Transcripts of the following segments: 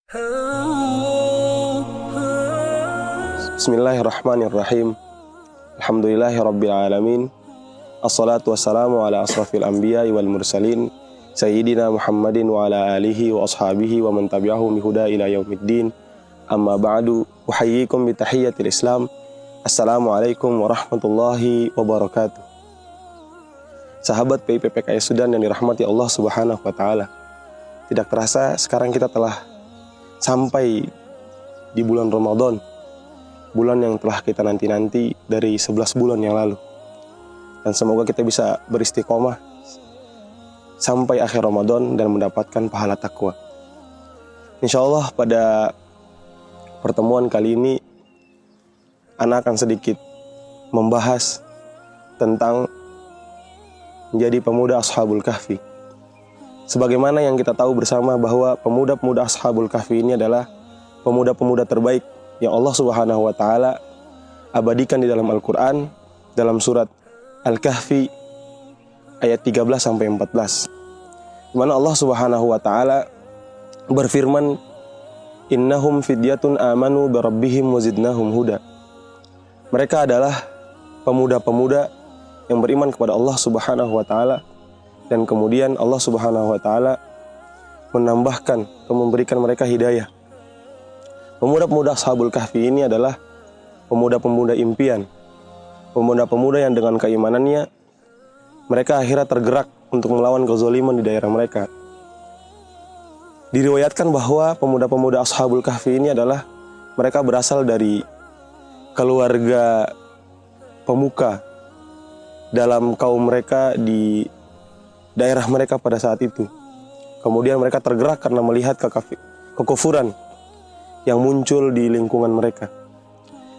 Bismillahirrahmanirrahim. Alhamdulillahirabbil alamin. Assalatu wassalamu ala asrafil anbiya'i wal mursalin sayyidina Muhammadin wa ala alihi wa ashabihi wa man tabi'ahum bihuda ila yaumiddin. Amma ba'du, uhayyikum bi tahiyyatil Islam. Assalamualaikum warahmatullahi wabarakatuh. Sahabat PIPPKS Sudan yang dirahmati Allah Subhanahu wa taala. Tidak terasa sekarang kita telah sampai di bulan Ramadan, bulan yang telah kita nanti-nanti dari 11 bulan yang lalu. Dan semoga kita bisa beristiqomah sampai akhir Ramadan dan mendapatkan pahala takwa. Insyaallah pada pertemuan kali ini Ana akan sedikit membahas tentang menjadi pemuda Ashabul Kahfi. Sebagaimana yang kita tahu bersama bahwa pemuda-pemuda Ashabul Kahfi ini adalah pemuda-pemuda terbaik yang Allah Subhanahu wa taala abadikan di dalam Al-Qur'an dalam surat Al-Kahfi ayat 13 sampai 14. Di mana Allah Subhanahu wa taala berfirman, "Innahum fidyatun amanu bi rabbihim wazidnahum huda." Mereka adalah pemuda-pemuda yang beriman kepada Allah Subhanahu wa taala, dan kemudian Allah Subhanahu wa taala menambahkan atau memberikan mereka hidayah. Pemuda-pemuda Ashabul Kahfi ini adalah pemuda-pemuda impian. Pemuda-pemuda yang dengan keimanannya mereka akhirnya tergerak untuk melawan kezaliman di daerah mereka. Diriwayatkan bahwa pemuda-pemuda Ashabul Kahfi ini adalah mereka berasal dari keluarga pemuka dalam kaum mereka di daerah mereka pada saat itu. Kemudian mereka tergerak karena melihat kekufuran yang muncul di lingkungan mereka.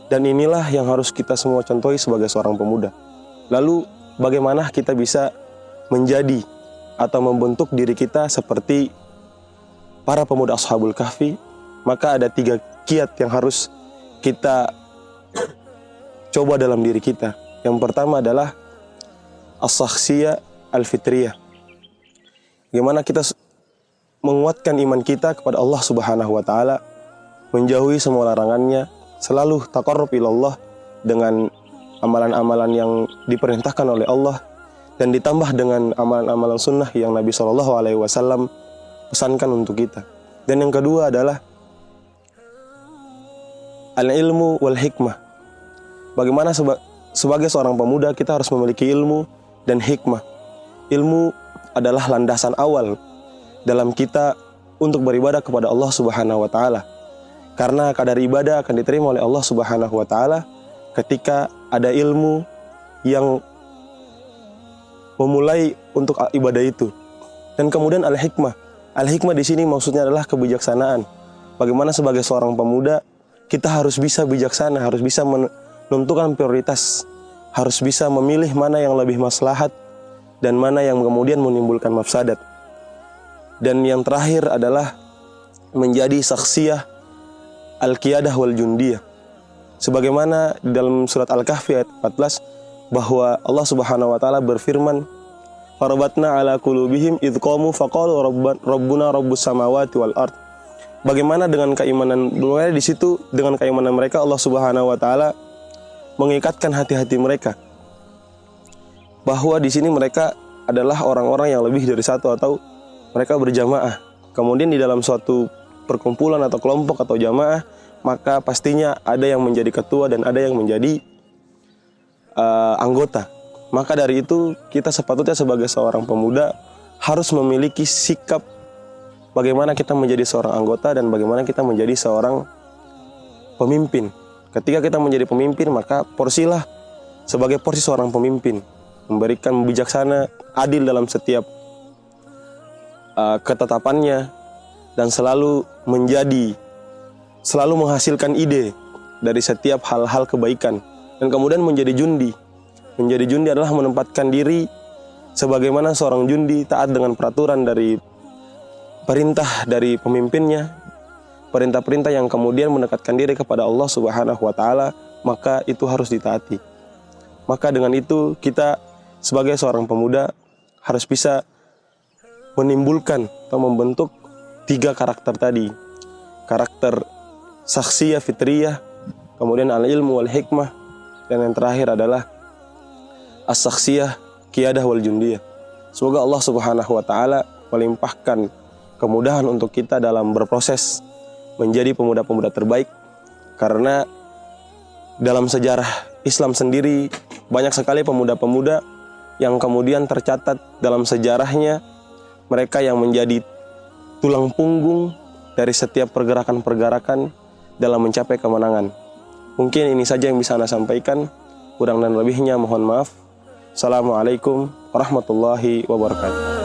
Dan inilah yang harus kita semua contohi sebagai seorang pemuda. Lalu bagaimana kita bisa menjadi atau membentuk diri kita seperti para pemuda Ashabul Kahfi? Maka ada 3 kiat yang harus kita coba dalam diri kita. Yang pertama adalah as-shakhsiyah al-fitriyah. Bagaimana kita menguatkan iman kita kepada Allah Subhanahu wa taala, menjauhi semua larangannya, selalu taqarrub ilallah dengan amalan-amalan yang diperintahkan oleh Allah, dan ditambah dengan amalan-amalan sunnah yang Nabi SAW pesankan untuk kita. Dan yang kedua adalah al-ilmu wal hikmah. Bagaimana sebagai seorang pemuda kita harus memiliki ilmu dan hikmah. Ilmu adalah landasan awal dalam kita untuk beribadah kepada Allah Subhanahu wa taala. Karena kadar ibadah akan diterima oleh Allah Subhanahu wa taala ketika ada ilmu yang memulai untuk ibadah itu. Dan kemudian al-hikmah. Al-hikmah di sini maksudnya adalah kebijaksanaan. Bagaimana sebagai seorang pemuda kita harus bisa bijaksana, harus bisa menentukan prioritas, harus bisa memilih mana yang lebih maslahat dan mana yang kemudian menimbulkan mafsadat. Dan yang terakhir adalah menjadi saksiyah al-qiyadah wal jundiyah. Sebagaimana di dalam surat Al-Kahfi ayat 14 bahwa Allah Subhanahu wa taala berfirman, "Farabatna ala qulubihim idz qamu faqalu rabbuna rabbus samawati wal ard." Bagaimana dengan keimanan mereka di situ, dengan keimanan mereka Allah Subhanahu wa taala mengikatkan hati-hati mereka bahwa di sini mereka adalah orang-orang yang lebih dari satu atau mereka berjamaah. Kemudian di dalam suatu perkumpulan atau kelompok atau jamaah, maka pastinya ada yang menjadi ketua dan ada yang menjadi anggota. Maka dari itu kita sepatutnya sebagai seorang pemuda harus memiliki sikap bagaimana kita menjadi seorang anggota dan bagaimana kita menjadi seorang pemimpin. Ketika kita menjadi pemimpin, maka porsilah sebagai porsi seorang pemimpin, memberikan bijaksana, adil dalam setiap ketetapannya, dan selalu menghasilkan ide dari setiap hal-hal kebaikan. Dan kemudian menjadi jundi. Menjadi jundi adalah menempatkan diri sebagaimana seorang jundi taat dengan peraturan dari perintah dari pemimpinnya, perintah-perintah yang kemudian mendekatkan diri kepada Allah Subhanahu wa taala, maka itu harus ditaati. Maka dengan itu kita sebagai seorang pemuda harus bisa menimbulkan atau membentuk 3 karakter tadi. karakter saksiyah fitriyah, kemudian al-ilmu wal hikmah, dan yang terakhir adalah as-saksiyah qiyadah wal jundiyah. Semoga Allah Subhanahu wa taala melimpahkan kemudahan untuk kita dalam berproses menjadi pemuda-pemuda terbaik, karena dalam sejarah Islam sendiri banyak sekali pemuda-pemuda yang kemudian tercatat dalam sejarahnya mereka yang menjadi tulang punggung dari setiap pergerakan-pergerakan dalam mencapai kemenangan. Mungkin ini saja yang bisa Ana sampaikan. Kurang dan lebihnya mohon maaf. Assalamualaikum warahmatullahi wabarakatuh.